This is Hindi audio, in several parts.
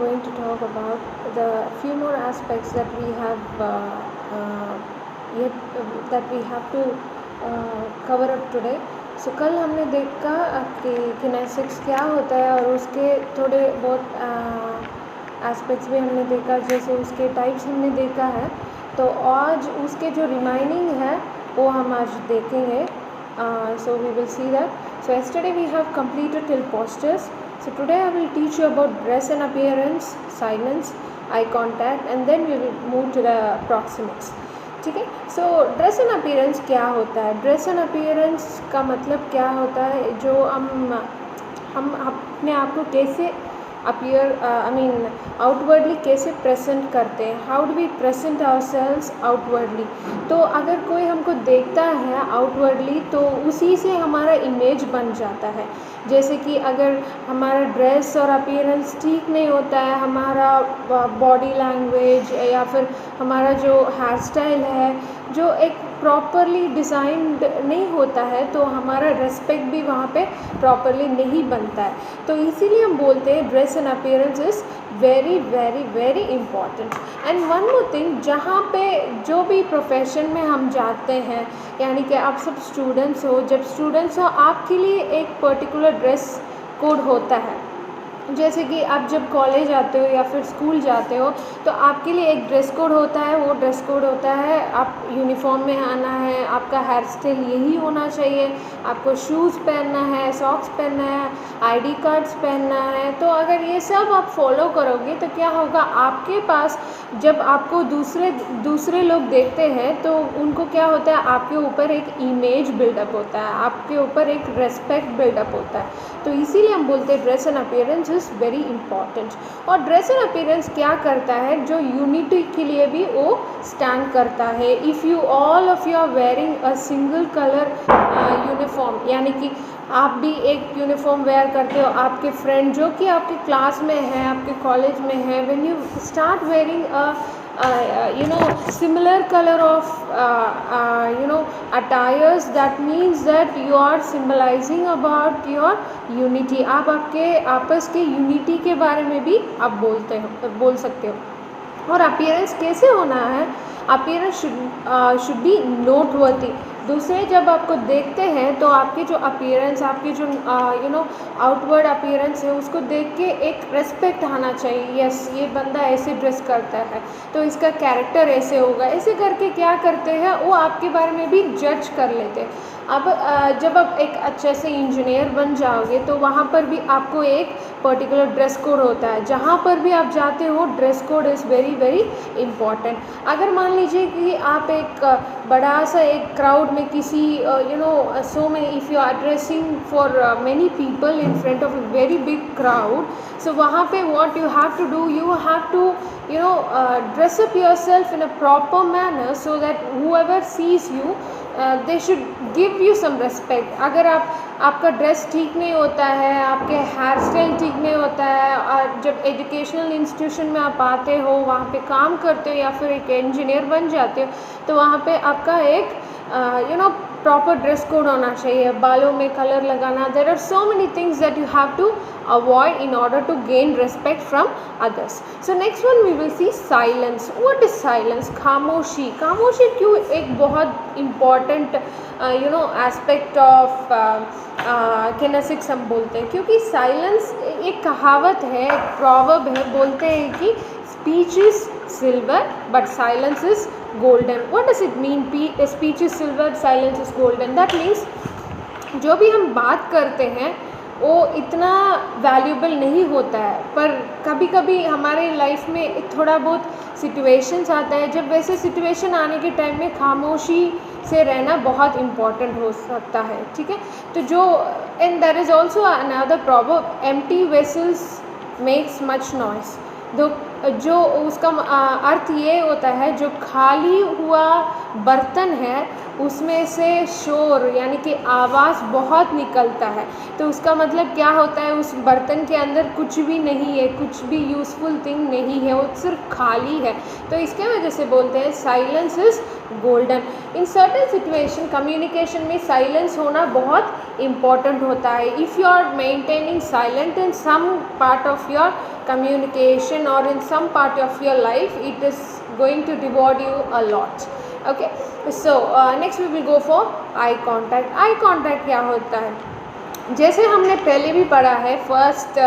going to talk about the few more aspects that we have that we have to cover up today. So कल हमने देखा कि किनेसिक्स क्या होता है और उसके थोड़े बहुत एस्पेक्ट्स भी हमने देखा, जैसे उसके टाइप्स हमने देखा है। तो आज उसके जो रिमाइनिंग है वो हम आज देखेंगे. So we will see that. So yesterday we have completed till postures. So today I will teach you about dress and appearance, silence, eye contact, and then we will move to the proxemics. ठीक है. सो ड्रेस एंड अपीयरेंस क्या होता है? ड्रेस एंड अपीयरेंस का मतलब क्या होता है? जो हम अपने आप को कैसे अपीयर आउटवर्डली कैसे प्रेजेंट करते हैं. How do we present ourselves outwardly. तो अगर कोई हमको देखता है आउटवर्डली तो उसी से हमारा इमेज बन जाता है. जैसे कि अगर हमारा ड्रेस और अपीयरेंस ठीक नहीं होता है, हमारा बॉडी लैंग्वेज या फिर हमारा जो हेयर स्टाइल है जो एक प्रॉपरली डिज़ाइंड नहीं होता है, तो हमारा रेस्पेक्ट भी वहाँ पे प्रॉपरली नहीं बनता है. तो इसीलिए हम बोलते हैं dress and appearance is very very very important. And one more thing, जहाँ पे जो भी प्रोफेशन में हम जाते हैं, यानी कि आप सब स्टूडेंट्स हो, जब स्टूडेंट्स हो आपके लिए एक पर्टिकुलर ड्रेस कोड होता है. जैसे कि आप जब कॉलेज आते हो या फिर स्कूल जाते हो तो आपके लिए एक ड्रेस कोड होता है. वो ड्रेस कोड होता है आप यूनिफॉर्म में आना है, आपका हेयर स्टाइल यही होना चाहिए, आपको शूज़ पहनना है, सॉक्स पहनना है, आईडी कार्ड्स पहनना है. तो अगर ये सब आप फॉलो करोगे तो क्या होगा, आपके पास जब आपको दूसरे लोग देखते हैं तो उनको क्या होता है, आपके ऊपर एक इमेज बिल्डअप होता है, आपके ऊपर एक रेस्पेक्ट बिल्डअप होता है. तो इसीलिए हम बोलते हैं dress and appearance is very important. और ड्रेस एंड अपीयरेंस क्या करता है, जो यूनिटी के लिए भी वो स्टैंड करता है. If you all of you are wearing a single colour uniform, यानी कि आप भी एक यूनिफॉर्म वेयर करते हो, आपके फ्रेंड जो कि आपके क्लास में है, आपके कॉलेज में है, when you start wearing similar color of attires, that means that you are symbolizing about your unity. आप आपके आपस के यूनिटी के बारे में भी आप बोल सकते हो. और अपीयरेंस कैसे होना है? Appearance should be noteworthy. दूसरे जब आपको देखते हैं तो आपके जो अपीयरेंस, आपके जो आउटवर्ड अपीयरेंस है उसको देख के एक रेस्पेक्ट आना चाहिए. यस, ये बंदा ऐसे ड्रेस करता है तो इसका कैरेक्टर ऐसे होगा. ऐसे करके क्या करते हैं, वो आपके बारे में भी जज कर लेते हैं. अब जब आप एक अच्छे से इंजीनियर बन जाओगे तो वहाँ पर भी आपको एक पर्टिकुलर ड्रेस कोड होता है. जहाँ पर भी आप जाते हो dress code is very very important. अगर मान लीजिए कि आप एक बड़ा सा एक क्राउड में किसी सो में if you are dressing for many people in front of a very big crowd, so वहाँ पे what you have to do, you have to dress up yourself in a proper manner so that whoever sees you they should give you some respect. अगर आपका ड्रेस ठीक नहीं होता है, आपके हेयर स्टाइल ठीक नहीं होता है, और जब एजुकेशनल इंस्टीट्यूशन में आप आते हो, वहाँ पे काम करते हो या फिर एक इंजीनियर बन जाते हो, तो वहाँ पे आपका एक प्रॉपर ड्रेस कोड होना चाहिए. बालों में कलर लगाना, there are so many things that you have to avoid in order to gain respect from others. So next one we will see silence. What is silence? खामोशी. खामोशी क्यों एक बहुत important aspect of किनेसिक्स हम बोलते हैं? क्योंकि साइलेंस एक कहावत है, एक प्रॉवर्ब है, बोलते हैं कि speech is silver but silence is golden. What does it mean? Speech is silver, silence is golden. That means जो भी हम बात करते हैं वो इतना वैल्यूबल नहीं होता है, पर कभी कभी हमारे लाइफ में थोड़ा बहुत सिचुएशंस आता है, जब वैसे सिचुएशन आने के टाइम में खामोशी से रहना बहुत इम्पॉर्टेंट हो सकता है. ठीक है. तो जो and there is also another proverb, empty vessels makes much noise. जो उसका अर्थ ये होता है, जो खाली हुआ बर्तन है उसमें से शोर यानी कि आवाज़ बहुत निकलता है. तो उसका मतलब क्या होता है, उस बर्तन के अंदर कुछ भी नहीं है, कुछ भी यूज़फुल थिंग नहीं है, वो सिर्फ खाली है. तो इसके वजह से बोलते हैं silence is golden. In certain situation communication में साइलेंस होना बहुत इम्पॉर्टेंट होता है। If you are maintaining silent in some part of your communication or in some part of your life, it is going to reward you a lot. Okay, so next we will go for eye contact. eye contact क्या होता है? जैसे हमने पहले भी पढ़ा है फर्स्ट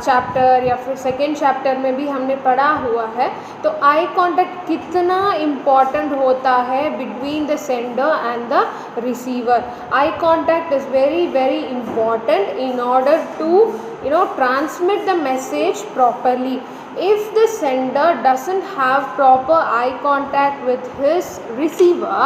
चैप्टर या फिर सेकेंड चैप्टर में भी हमने पढ़ा हुआ है, तो आई कांटेक्ट कितना इम्पॉर्टेंट होता है between the sender and the receiver. Eye contact is very very important in order to transmit the message properly. If the sender doesn't have proper eye contact with his receiver,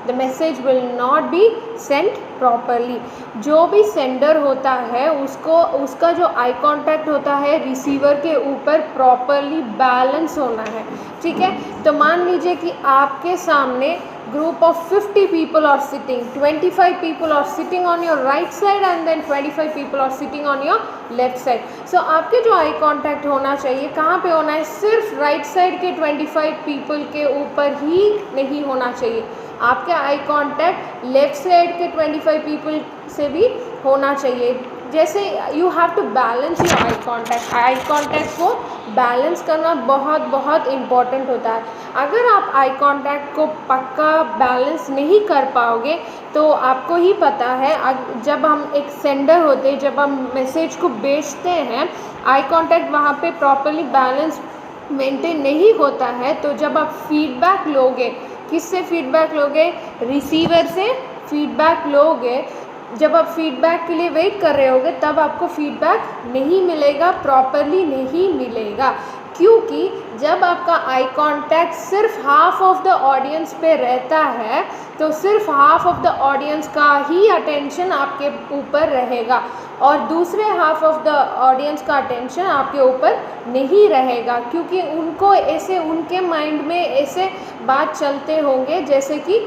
the message will not be sent properly. जो भी सेंडर होता है उसका जो आई कांटेक्ट होता है रिसीवर के ऊपर प्रॉपरली बैलेंस होना है. ठीक है, तो मान लीजिए कि आपके सामने group of 50 people are sitting, 25 people are sitting on your right side and then 25 people are sitting on your left side. So आपके जो आई कांटेक्ट होना चाहिए कहाँ पे होना है? सिर्फ राइट साइड के 25 people के ऊपर ही नहीं होना चाहिए. आपके आई कांटेक्ट लेफ्ट साइड के 25 people से भी होना चाहिए. जैसे you have to balance your eye contact. Eye contact को बैलेंस करना बहुत बहुत इम्पॉर्टेंट होता है. अगर आप आई कॉन्टैक्ट को पक्का बैलेंस नहीं कर पाओगे तो आपको ही पता है जब हम एक सेंडर होते हैं, जब हम मैसेज को भेजते हैं, आई कॉन्टैक्ट वहाँ पे प्रॉपरली बैलेंस मेंटेन नहीं होता है, तो जब आप फीडबैक लोगे, किससे फीडबैक लोगे? रिसीवर से फीडबैक लोगे. जब आप फीडबैक के लिए वेट कर रहे होगे तब आपको फीडबैक नहीं मिलेगा, प्रॉपरली नहीं मिलेगा, क्योंकि जब आपका आई कांटेक्ट सिर्फ हाफ ऑफ द ऑडियंस पे रहता है तो सिर्फ हाफ ऑफ द ऑडियंस का ही अटेंशन आपके ऊपर रहेगा और दूसरे हाफ ऑफ द ऑडियंस का अटेंशन आपके ऊपर नहीं रहेगा, क्योंकि उनको ऐसे उनके माइंड में ऐसे बात चलते होंगे जैसे कि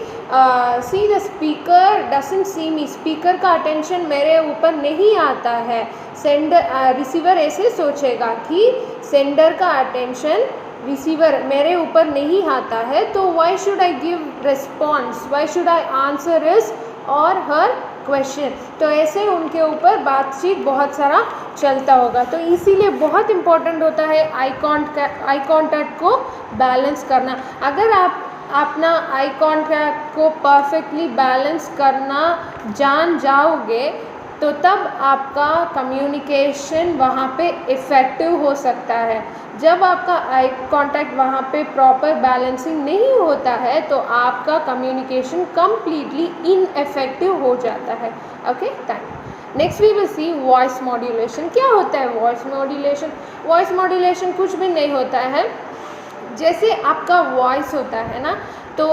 see the speaker doesn't see me, speaker का अटेंशन मेरे ऊपर नहीं आता है. सेंडर रिसीवर ऐसे सोचेगा कि सेंडर का अटेंशन रिसीवर मेरे ऊपर नहीं आता है, तो why should I give response, why should I answer his और हर क्वेश्चन. तो ऐसे उनके ऊपर बातचीत बहुत सारा चलता होगा. तो इसीलिए बहुत इम्पोर्टेंट होता है आई कॉन्टैक्ट को बैलेंस करना. अगर आप अपना आई कॉन्टैक्ट को परफेक्टली बैलेंस करना जान जाओगे तो तब आपका कम्युनिकेशन वहाँ पे इफ़ेक्टिव हो सकता है. जब आपका आई कांटेक्ट वहाँ पे प्रॉपर बैलेंसिंग नहीं होता है तो आपका कम्युनिकेशन कम्प्लीटली इनएफेक्टिव हो जाता है. Okay, thank you. Next we will see voice modulation. क्या होता है वॉइस मॉड्यूलेशन? वॉइस मॉड्यूलेशन कुछ भी नहीं होता है. जैसे आपका वॉइस होता है ना, तो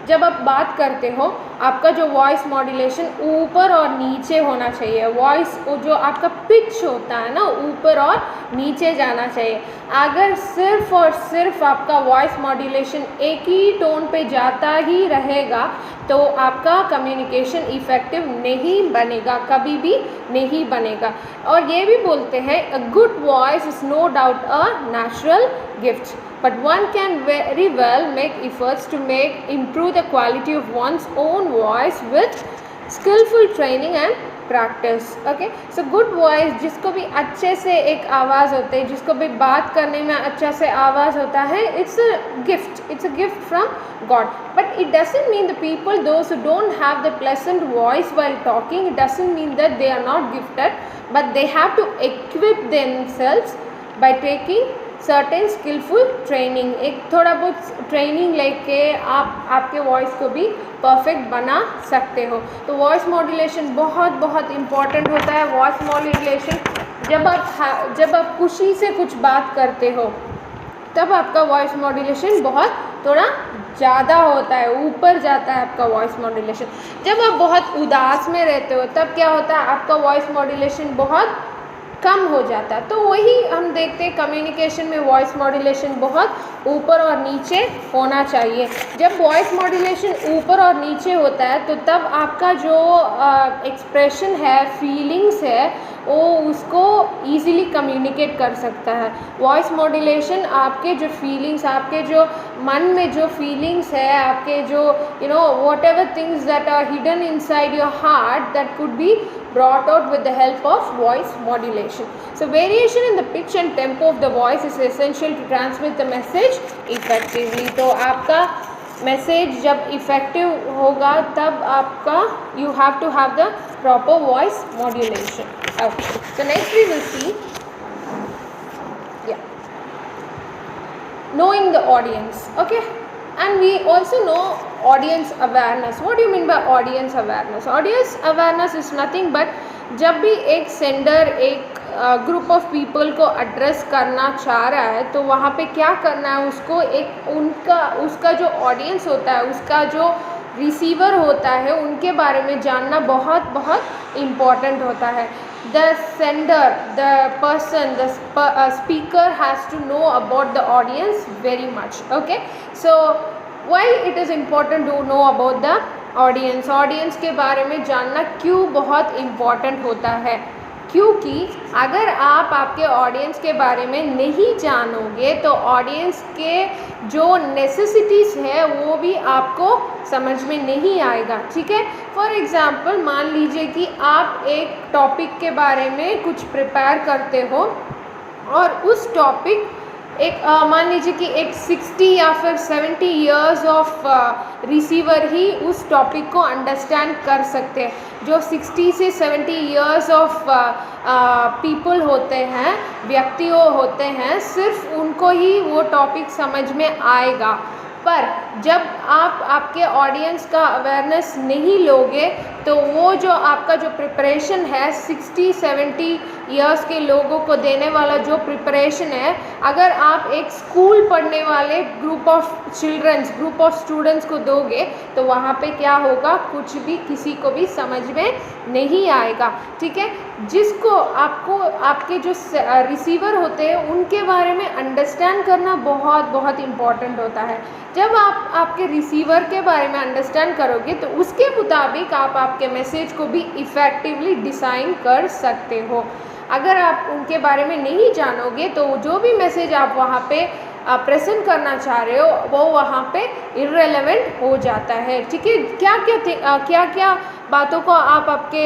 जब आप बात करते हो आपका जो वॉइस मॉड्यूलेशन ऊपर और नीचे होना चाहिए. वॉइस जो आपका पिच होता है ना, ऊपर और नीचे जाना चाहिए. अगर सिर्फ और सिर्फ आपका वॉइस मॉड्यूलेशन एक ही टोन पे जाता ही रहेगा तो आपका कम्युनिकेशन इफ़ेक्टिव नहीं बनेगा, कभी भी नहीं बनेगा. और ये भी बोलते हैं a good voice is no doubt a natural gift, but one can very well make efforts to improve the quality of one's own voice with skillful training and practice. Okay, so good voice, जिसको भी अच्छे से एक आवाज़ होती है, जिसको भी बात करने में अच्छा से आवाज़ होता है, it's a gift from God. But it doesn't mean the people, those who don't have the pleasant voice while talking, it doesn't mean that they are not gifted, but they have to equip themselves by taking certain skilful training. एक थोड़ा बहुत ट्रेनिंग लेके आप आपके वॉइस को भी परफेक्ट बना सकते हो. तो वॉइस मॉड्यूलेशन बहुत बहुत इम्पॉर्टेंट होता है. वॉइस मॉड्यूलेशन जब आप खुशी से कुछ बात करते हो तब आपका वॉइस मॉड्यूलेशन बहुत थोड़ा ज़्यादा होता है, ऊपर जाता है आपका वॉइस मॉड्यूलेशन. जब आप बहुत उदास में रहते हो तब क्या होता है, आपका वॉइस मॉड्यूलेशन बहुत कम हो जाता है. तो वही हम देखते हैं कम्युनिकेशन में वॉइस मॉड्यूलेशन बहुत ऊपर और नीचे होना चाहिए. जब वॉइस मॉड्यूलेशन ऊपर और नीचे होता है तो तब आपका जो एक्सप्रेशन है, फीलिंग्स है, वो उसको ईज़िली कम्युनिकेट कर सकता है. वॉइस मॉड्यूलेशन आपके जो फीलिंग्स, आपके जो मन में जो फीलिंग्स है, आपके जो whatever things that are hidden inside your heart, that could be brought out with the help of voice modulation. So variation in the pitch and tempo of the voice is essential to transmit the message effectively. तो आपका मैसेज जब इफेक्टिव होगा तब आपका you have to have the proper voice modulation. Okay, so next we will see knowing the audience. Okay, and we also know audience awareness. What do you mean by audience awareness? Audience awareness is nothing but जब भी एक सेंडर एक ग्रुप ऑफ पीपल को एड्रेस करना चाह रहा है तो वहाँ पे क्या करना है, उसको एक उसका जो ऑडियंस होता है, उसका जो रिसीवर होता है, उनके बारे में जानना बहुत बहुत इम्पॉर्टेंट होता है. The sender, the person, the speaker has to know about the audience very much. Okay, so why it is important to know about the audience? Audience के बारे में जानना क्यों बहुत important होता है? क्योंकि अगर आप आपके ऑडियंस के बारे में नहीं जानोगे तो ऑडियंस के जो नेसेसिटीज़ है वो भी आपको समझ में नहीं आएगा. ठीक है, फॉर एग्ज़ाम्पल मान लीजिए कि आप एक टॉपिक के बारे में कुछ प्रिपेयर करते हो और उस टॉपिक एक मान लीजिए कि एक 60 या फिर 70 इयर्स ऑफ रिसीवर ही उस टॉपिक को अंडरस्टैंड कर सकते हैं. जो 60 से 70 इयर्स ऑफ पीपल होते हैं, व्यक्ति होते हैं, सिर्फ उनको ही वो टॉपिक समझ में आएगा. पर जब आप आपके ऑडियंस का अवेयरनेस नहीं लोगे तो वो जो आपका जो प्रिपरेशन है 60-70 इयर्स के लोगों को देने वाला जो प्रिपरेशन है, अगर आप एक स्कूल पढ़ने वाले group of childrens, group of students को दोगे तो वहाँ पे क्या होगा, कुछ भी किसी को भी समझ में नहीं आएगा. ठीक है, जिसको आपको आपके जो रिसीवर होते हैं उनके बारे में अंडरस्टैंड करना बहुत बहुत इम्पॉर्टेंट होता है. जब आप आपके रिसीवर के बारे में अंडरस्टैंड करोगे तो उसके मुताबिक आप आपके मैसेज को भी इफ़ेक्टिवली डिज़ाइन कर सकते हो. अगर आप उनके बारे में नहीं जानोगे तो जो भी मैसेज आप वहाँ पे प्रेजेंट करना चाह रहे हो वो वहाँ पे इररेलेवेंट हो जाता है. ठीक है, क्या क्या बातों को आप आपके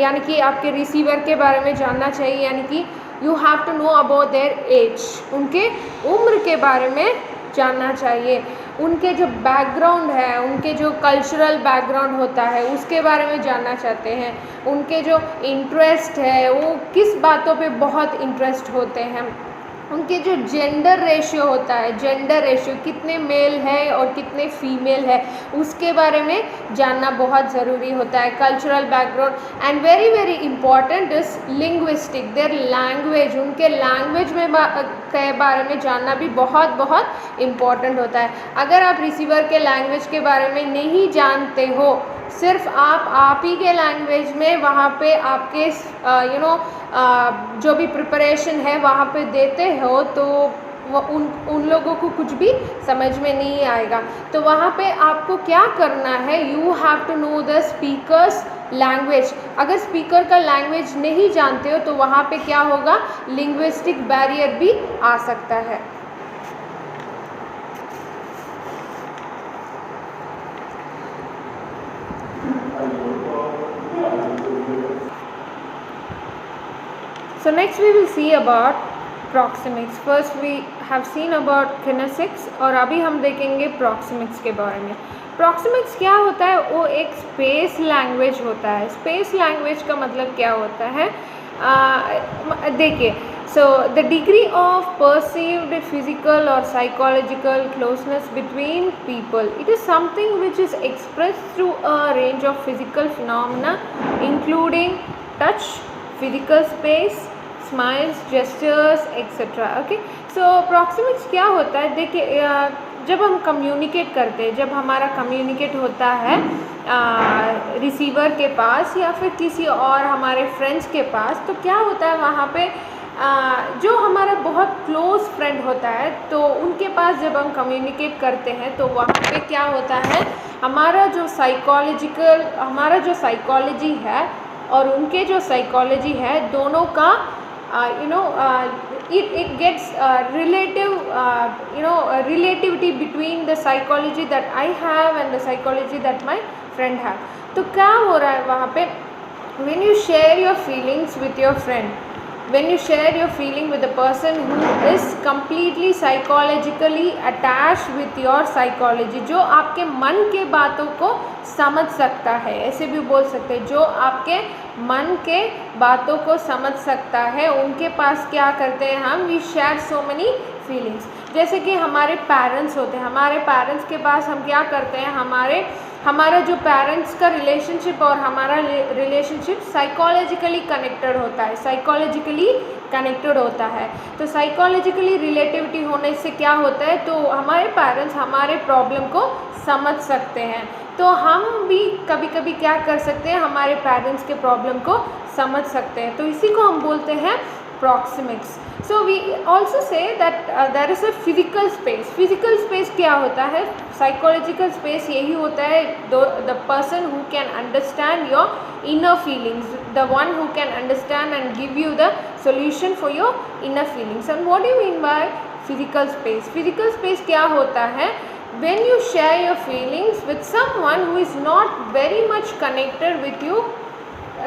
यानी कि आपके रिसीवर के बारे में जानना चाहिए, यानी कि you have to know about their age, उनके उम्र के बारे में जानना चाहिए. उनके जो बैकग्राउंड है, उनके जो कल्चरल बैकग्राउंड होता है उसके बारे में जानना चाहते हैं. उनके जो इंटरेस्ट है वो किस बातों पे बहुत इंटरेस्ट होते हैं. उनके जो जेंडर रेशियो होता है, जेंडर रेशियो कितने मेल है और कितने फीमेल है, उसके बारे में जानना बहुत ज़रूरी होता है. Cultural background and very very important is linguistic, their language, उनके लैंग्वेज में के बारे में जानना भी बहुत बहुत इम्पॉर्टेंट होता है. अगर आप रिसीवर के लैंग्वेज के बारे में नहीं जानते हो, सिर्फ आप ही के लैंग्वेज में वहाँ पे आपके जो भी प्रिपरेशन है वहाँ पे देते हो तो वो उन लोगों को कुछ भी समझ में नहीं आएगा. तो वहाँ पे आपको क्या करना है, you have to know the speaker's language. अगर स्पीकर का लैंग्वेज नहीं जानते हो तो वहाँ पे क्या होगा, लिंग्विस्टिक बैरियर भी आ सकता है. So next we will see about proxemics. First we have seen about kinesics और अभी हम देखेंगे proxemics के बारे में. proxemics क्या होता है, वो एक स्पेस लैंग्वेज होता है. स्पेस लैंग्वेज का मतलब क्या होता है, देखिए, so the degree of perceived physical or psychological closeness between people. It is something which is expressed through a range of physical phenomena including touch, physical space, smiles, gestures etcetera. Okay, so proxemics क्या होता है, देखिए, जब हम कम्युनिकेट करते हैं, जब हमारा कम्युनिकेट होता है रिसीवर के पास या फिर किसी और हमारे फ्रेंड्स के पास, तो क्या होता है वहाँ पे जो हमारा बहुत क्लोज़ फ्रेंड होता है तो उनके पास जब हम कम्युनिकेट करते हैं तो वहाँ पे क्या होता है, हमारा जो साइकोलॉजी है और उनके जो साइकोलॉजी है, दोनों का it gets relativity between the psychology that I have and the psychology that my friend have. तो क्या हो रहा है वहाँ पे, when you share your feelings with your friend, when you share your feeling with a person who is completely psychologically attached with your psychology, जो आपके मन के बातों को समझ सकता है, ऐसे भी बोल सकते हैं, जो आपके मन के बातों को समझ सकता है, उनके पास क्या करते हैं हम, we share so many feelings. जैसे कि हमारे पेरेंट्स होते हैं, हमारे पेरेंट्स के पास हम क्या करते हैं, हमारा जो पेरेंट्स का रिलेशनशिप और हमारा रिलेशनशिप साइकोलॉजिकली कनेक्टेड होता है. तो साइकोलॉजिकली रिलेटिविटी होने से क्या होता है, तो हमारे पेरेंट्स हमारे प्रॉब्लम को समझ सकते हैं, तो हम भी कभी कभी क्या कर सकते हैं, हमारे पेरेंट्स के प्रॉब्लम को समझ सकते हैं. तो इसी को हम बोलते हैं proxemics. So we also say that there is a physical space. Physical space क्या होता है, साइकोलॉजिकल स्पेस यही होता है, the person who can understand your inner feelings, the one who can understand and give you the solution for your inner feelings. And what do you mean by physical space? Physical space क्या होता है, when you share your feelings with someone who is not very much connected with you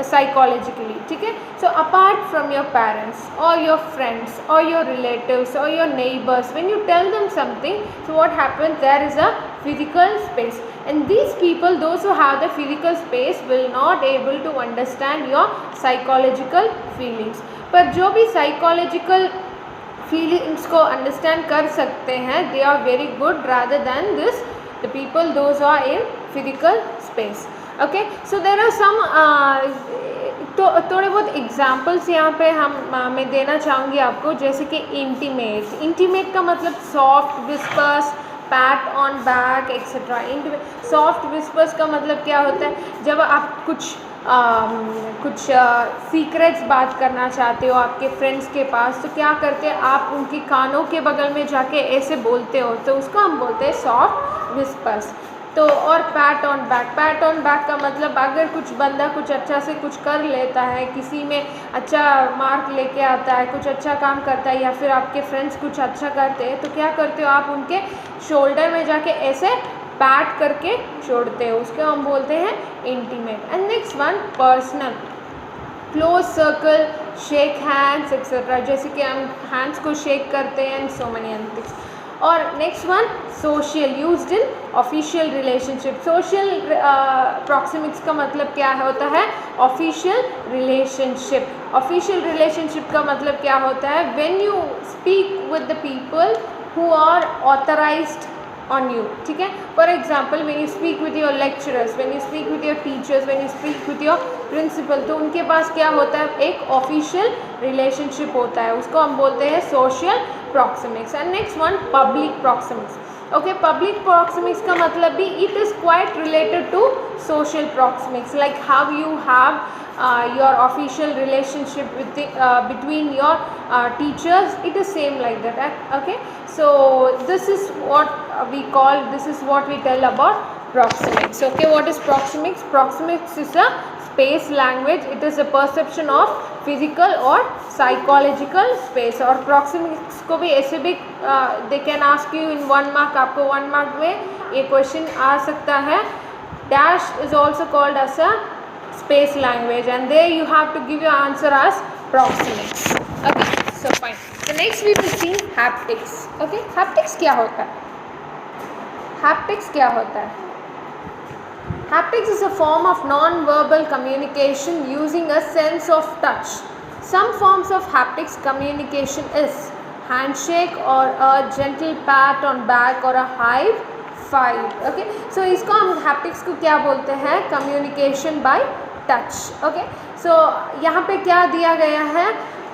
psychologically, ठीक है. So apart from your parents or your friends or your relatives or your neighbors, when you tell them something, so what happens, there is a physical space, and these people, those who have the physical space, will not able to understand your psychological feelings. पर जो भी psychological feelings को understand कर सकते हैं, they are very good rather than this the people those who are in physical space. Okay, so there are some तो थोड़े बहुत एग्जाम्पल्स यहाँ पे मैं देना चाहूँगी आपको, जैसे कि इंटीमेट का मतलब soft whispers, PAT on back etcetera. Soft whispers का मतलब क्या होता है, जब आप कुछ सीक्रेट्स बात करना चाहते हो आपके फ्रेंड्स के पास, तो क्या करते हैं आप उनके कानों के बगल में जाके ऐसे बोलते हो, तो उसको हम बोलते हैं सॉफ्ट विस्पर्स. तो और पैट ऑन बैक का मतलब अगर कुछ बंदा कुछ अच्छा से कुछ कर लेता है, किसी में अच्छा मार्क लेके आता है, कुछ अच्छा काम करता है, या फिर आपके फ्रेंड्स कुछ अच्छा करते हैं, तो क्या करते हो आप उनके शोल्डर में जाके ऐसे पैट करके छोड़ते हो, उसको हम बोलते हैं intimate. And next one personal, close circle, shake hands etcetera, जैसे कि हम हैंड्स को शेक करते हैं, and so many other things. और next one social, used in official relationship. Social proxemics का मतलब क्या होता है, ऑफिशियल रिलेशनशिप. ऑफिशियल रिलेशनशिप का मतलब क्या होता है, when you speak with the people who are authorized on you, ठीक है. For example, when you speak with your lecturers, when you speak with your teachers, when you speak with your principal, तो उनके पास क्या होता है, एक ऑफिशियल रिलेशनशिप होता है, उसको हम बोलते हैं social proxemics. And next one public proxemics. Okay, public proxemics का मतलब भी it is quite related to social proxemics, like how you have your official relationship with between your teachers, it is same like that. Okay, so this is what we tell about proxemics. Okay, what is proxemics? Proxemics is a space language. It is a perception of physical or psychological space. और proxemics को भी ऐसे भी they can ask you in 1 mark, आपको 1 mark में ये question आ सकता है. Dash is also called as a space language, and there you have to give your answer as proxemics. Okay, so fine. So next we will see haptics. Okay, haptics क्या होता है, haptics क्या होता है. Haptics is a form of non-verbal communication using a sense of touch. Some forms of haptics communication is handshake or a gentle pat on back or a high five. Okay, so इसको हम haptics को क्या बोलते हैं, communication by touch. Okay, so यहाँ पे क्या दिया गया है,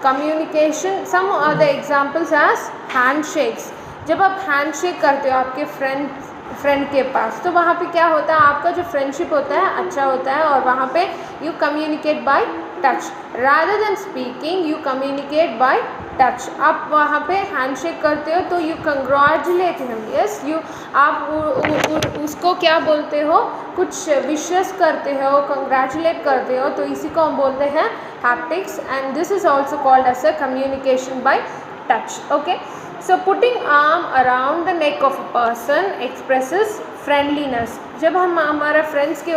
communication. Some of the examples as handshakes. जब आप हैंडशेक करते हो आपके फ्रेंड के पास, तो वहाँ पे क्या होता है, आपका जो फ्रेंडशिप होता है अच्छा होता है, और वहाँ पे you communicate by touch rather than speaking, you communicate by touch. आप वहाँ पे हैंडशेक करते हो तो you congratulate him. Yes, you आप उसको क्या बोलते हो, कुछ विशेस करते हो, कंग्रेचुलेट करते हो, तो इसी को हम बोलते हैं haptics. And this is also called as a communication by touch. Okay, so putting arm around the neck of a person expresses friendliness. जब हम हमारा फ्रेंड्स के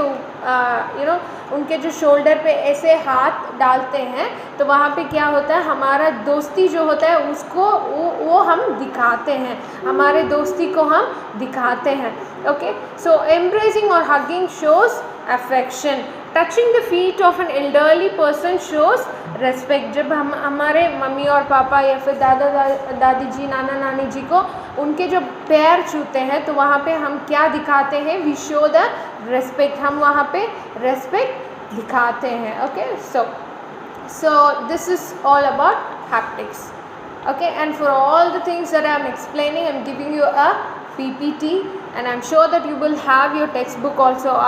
उनके जो शोल्डर पे ऐसे हाथ डालते हैं तो वहाँ पे क्या होता है, हमारा दोस्ती जो होता है उसको वो हम दिखाते हैं, हमारे दोस्ती को हम दिखाते हैं. ओके, सो एम्ब्रेसिंग और hugging shows affection. Touching the feet of an elderly person shows respect. जब हम हमारे मम्मी और पापा या फिर दादी जी, नाना नानी जी को उनके जो पैर छूते हैं तो वहाँ पे हम क्या दिखाते हैं, वी शो द रेस्पेक्ट. हम वहाँ पे रेस्पेक्ट दिखाते हैं. Okay, so this is all about haptics. Okay, and for all the things that I am explaining, I am giving you a PPT and I am sure that you will have your textbook also.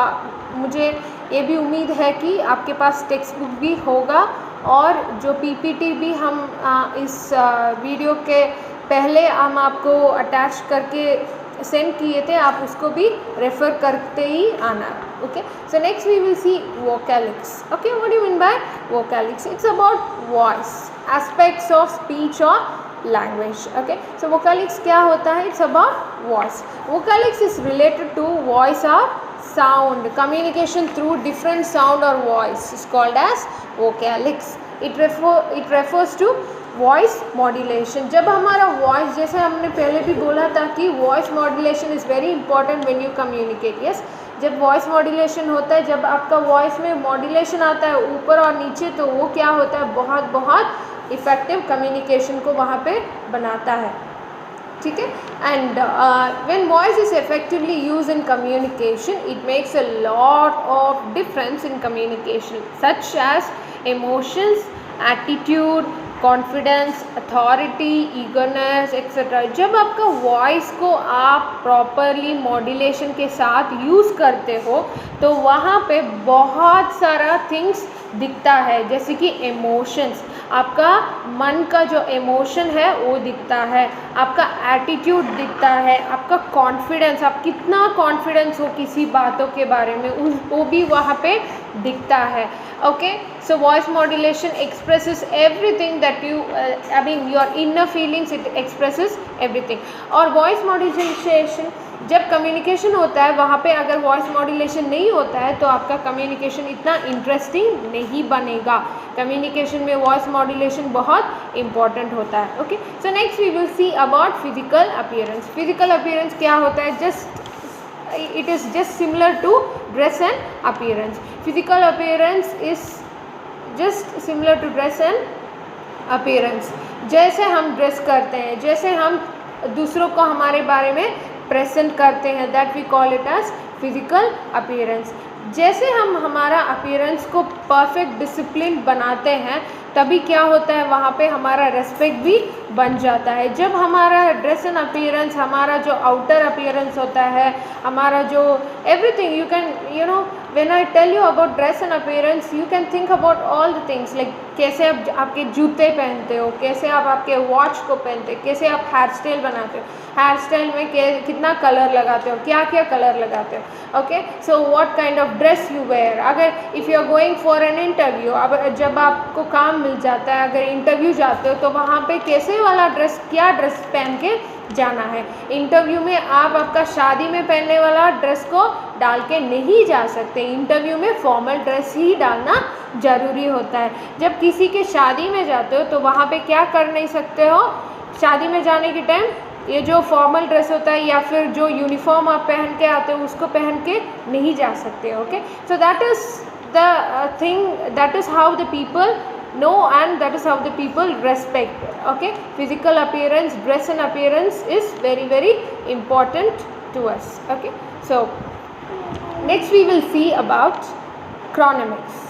मुझे ये भी उम्मीद है कि आपके पास टेक्स्ट बुक भी होगा और जो PPT भी हम इस वीडियो के पहले हम आपको अटैच करके सेंड किए थे, आप उसको भी रेफ़र करते ही आना. Okay, so next we will see vocalics. Okay, what do you mean by vocalics? It's about voice, aspects of speech और लैंग्वेज. ओके, सो वोकैलिक्स क्या होता है? It's about voice. Vocalics is related to voice और sound. Communication through different sound or voice is called as vocalics. It refers to voice modulation. जब हमारा वॉइस, जैसे हमने पहले भी बोला था कि voice modulation is very important when you communicate. Yes, जब वॉइस मॉड्यूलेशन होता है, जब आपका वॉइस में मॉड्यूलेशन आता है ऊपर और नीचे, तो वो क्या होता है, बहुत इफ़ेक्टिव कम्युनिकेशन को वहाँ पे बनाता है. ठीक है, and when voice is effectively use in communication it makes a lot of difference in communication such as emotions, attitude, confidence, authority, eagerness etcetera. जब आपका वॉइस को आप प्रॉपरली मॉड्यूलेशन के साथ यूज़ करते हो तो वहाँ पे बहुत सारा थिंग्स दिखता है, जैसे कि इमोशंस, आपका मन का जो इमोशन है वो दिखता है, आपका एटीट्यूड दिखता है, आपका कॉन्फिडेंस, आप कितना कॉन्फिडेंस हो किसी बातों के बारे में, वो भी वहाँ पे दिखता है. Okay, so voice modulation expresses everything that you I mean your inner feelings, it expresses everything. और वॉइस मॉड्यूलेशन जब कम्युनिकेशन होता है वहाँ पे अगर वॉइस मॉड्यूलेशन नहीं होता है तो आपका कम्युनिकेशन इतना इंटरेस्टिंग नहीं बनेगा. कम्युनिकेशन में वॉइस मॉड्यूलेशन बहुत इंपॉर्टेंट होता है. Okay, so next we will see about physical appearance. Physical appearance क्या होता है? it is just similar to dress and appearance. Physical appearance is just similar to dress and appearance. जैसे हम ड्रेस करते हैं, जैसे हम दूसरों को हमारे बारे में प्रेजेंट करते हैं, that we call it as physical appearance. जैसे हम हमारा अपीयरेंस को परफेक्ट डिसिप्लिन बनाते हैं तभी क्या होता है, वहाँ पे हमारा रेस्पेक्ट भी बन जाता है. जब हमारा ड्रेस एंड अपीयरेंस, हमारा जो आउटर अपीयरेंस होता है, हमारा जो everything, you can you know when I tell you about dress and appearance you can think about all the things, like कैसे आप आपके जूते पहनते हो, कैसे आप आपके वॉच को पहनते हो, कैसे आप हेयर स्टाइल बनाते हो, हेयर स्टाइल में कितना कलर लगाते हो, क्या क्या कलर लगाते हो. Okay, so what kind of dress you wear. अगर if you are going for an interview, अब जब आपको काम मिल जाता है, अगर इंटरव्यू जाते हो तो वहाँ पे कैसे वाला ड्रेस, क्या ड्रेस पहन के जाना है. इंटरव्यू में आप आपका शादी में पहनने वाला ड्रेस को डाल के नहीं जा सकते. इंटरव्यू में फॉर्मल ड्रेस ही डालना ज़रूरी होता है. जब किसी के शादी में जाते हो तो वहाँ पे क्या कर नहीं सकते हो, शादी में जाने के टाइम ये जो फॉर्मल ड्रेस होता है या फिर जो यूनिफॉर्म आप पहन के आते हो उसको पहन के नहीं जा सकते. Okay, so that is the thing, that is how the people know and that is how the people respect. Okay, physical appearance, dress and appearance is very very important to us. Okay, so next we will see about chronemics.